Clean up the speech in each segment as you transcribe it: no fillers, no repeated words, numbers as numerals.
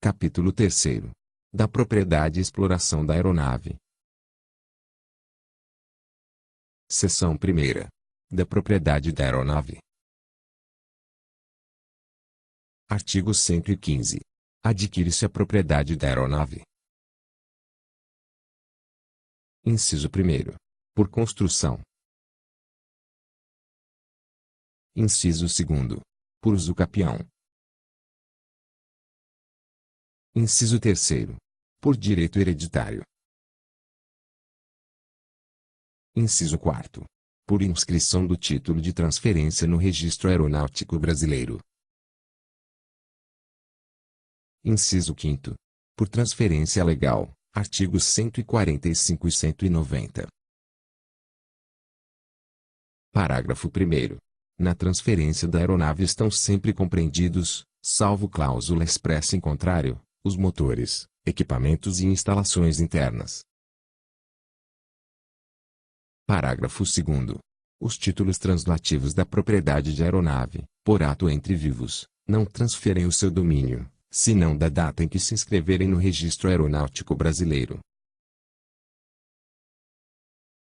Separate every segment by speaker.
Speaker 1: Capítulo 3º. Da propriedade e exploração da aeronave. Seção 1ª. Da propriedade da aeronave. Artigo 115. Adquire-se a propriedade da aeronave. Inciso 1º. Por construção. Inciso 2º. Por uso capião. Inciso 3º. Por direito hereditário. Inciso 4º. Por inscrição do título de transferência no Registro Aeronáutico Brasileiro. Inciso 5º. Por transferência legal, artigos 145 e 190. Parágrafo 1º. Na transferência da aeronave estão sempre compreendidos, salvo cláusula expressa em contrário, os motores, equipamentos e instalações internas. Parágrafo 2º. Os títulos translativos da propriedade de aeronave, por ato entre vivos, não transferem o seu domínio, senão da data em que se inscreverem no Registro Aeronáutico Brasileiro.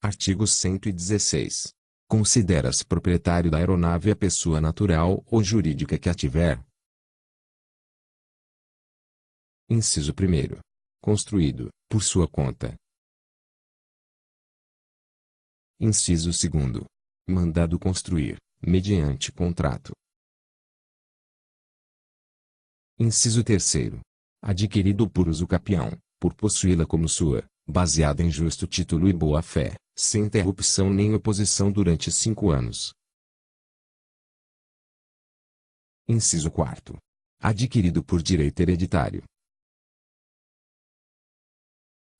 Speaker 1: Artigo 116. Considera-se proprietário da aeronave a pessoa natural ou jurídica que a tiver. Inciso 1º. Construído, por sua conta. Inciso 2º. Mandado construir, mediante contrato. Inciso 3º. Adquirido por uso capião, por possuí-la como sua, baseada em justo título e boa-fé, sem interrupção nem oposição durante 5 anos. Inciso 4º. Adquirido por direito hereditário.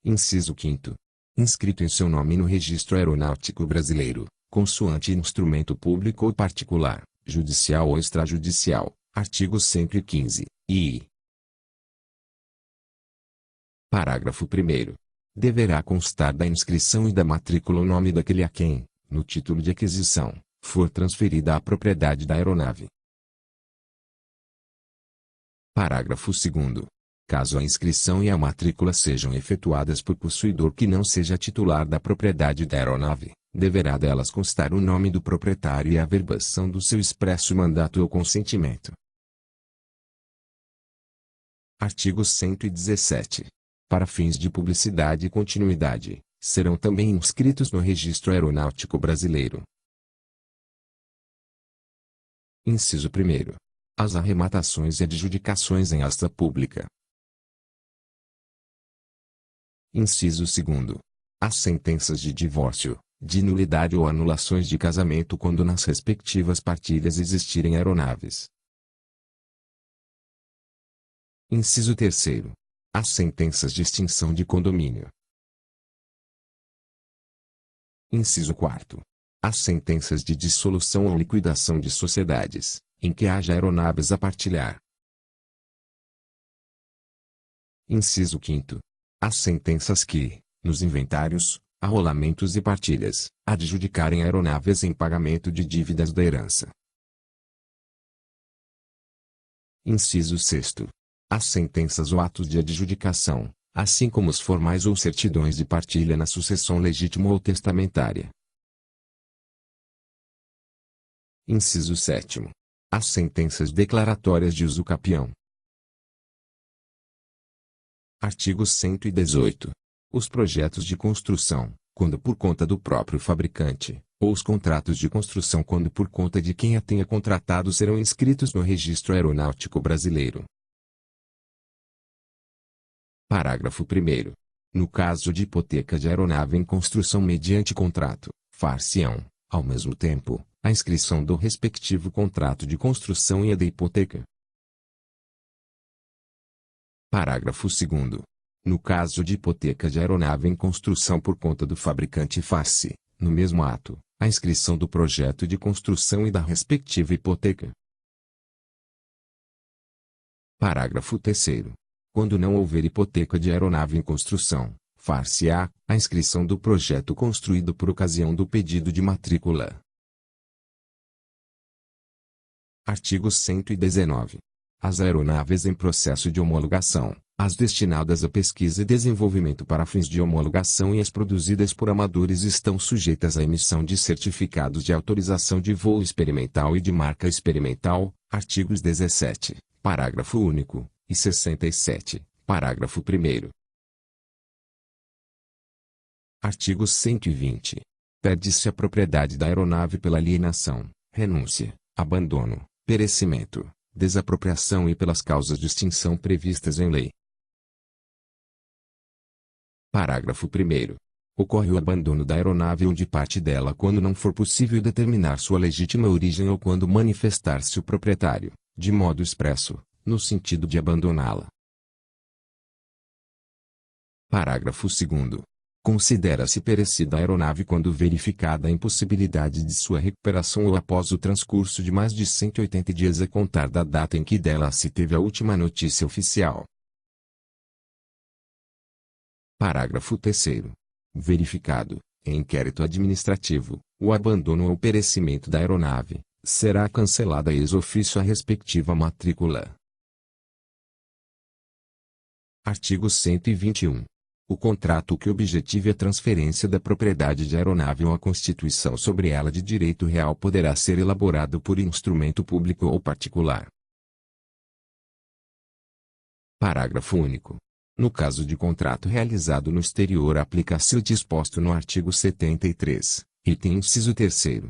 Speaker 1: Inciso 5º. Inscrito em seu nome no Registro Aeronáutico Brasileiro, consoante instrumento público ou particular, judicial ou extrajudicial, artigo 115, e Parágrafo 1º. Deverá constar da inscrição e da matrícula o nome daquele a quem, no título de aquisição, for transferida a propriedade da aeronave. Parágrafo 2º. Caso a inscrição e a matrícula sejam efetuadas por possuidor que não seja titular da propriedade da aeronave, deverá delas constar o nome do proprietário e a averbação do seu expresso mandato ou consentimento. Artigo 117. Para fins de publicidade e continuidade, serão também inscritos no Registro Aeronáutico Brasileiro. Inciso 1º. As arrematações e adjudicações em asta pública. Inciso 2º. As sentenças de divórcio, de nulidade ou anulações de casamento quando nas respectivas partilhas existirem aeronaves. Inciso 3º. As sentenças de extinção de condomínio. Inciso 4º. As sentenças de dissolução ou liquidação de sociedades, em que haja aeronaves a partilhar. Inciso 5º. As sentenças que, nos inventários, arrolamentos e partilhas, adjudicarem aeronaves em pagamento de dívidas da herança. Inciso 6º. As sentenças ou atos de adjudicação, assim como os formais ou certidões de partilha na sucessão legítima ou testamentária. Inciso 7º. As sentenças declaratórias de uso capião. Artigo 118. Os projetos de construção, quando por conta do próprio fabricante, ou os contratos de construção quando por conta de quem a tenha contratado serão inscritos no Registro Aeronáutico Brasileiro. Parágrafo 1º. No caso de hipoteca de aeronave em construção mediante contrato, far-se-ão, ao mesmo tempo, a inscrição do respectivo contrato de construção e a da hipoteca. Parágrafo 2º. No caso de hipoteca de aeronave em construção por conta do fabricante far-se, no mesmo ato, a inscrição do projeto de construção e da respectiva hipoteca. Parágrafo 3º. Quando não houver hipoteca de aeronave em construção, far-se-á a inscrição do projeto construído por ocasião do pedido de matrícula. Artigo 119. As aeronaves em processo de homologação, as destinadas a pesquisa e desenvolvimento para fins de homologação e as produzidas por amadores estão sujeitas à emissão de certificados de autorização de voo experimental e de marca experimental, artigos 17, parágrafo único, e 67, parágrafo 1º. Artigo 120. Perde-se a propriedade da aeronave pela alienação, renúncia, abandono, perecimento, desapropriação e pelas causas de extinção previstas em lei. Parágrafo 1º. Ocorre o abandono da aeronave ou de parte dela quando não for possível determinar sua legítima origem ou quando manifestar-se o proprietário, de modo expresso, no sentido de abandoná-la. Parágrafo 2º. Considera-se perecida a aeronave quando verificada a impossibilidade de sua recuperação ou após o transcurso de mais de 180 dias a contar da data em que dela se teve a última notícia oficial. Parágrafo 3º. Verificado, em inquérito administrativo, o abandono ou perecimento da aeronave, será cancelada ex officio a respectiva matrícula. Artigo 121. O contrato que objetive a transferência da propriedade de aeronave ou a constituição sobre ela de direito real poderá ser elaborado por instrumento público ou particular. Parágrafo único. No caso de contrato realizado no exterior aplica-se o disposto no artigo 73, item inciso 3º,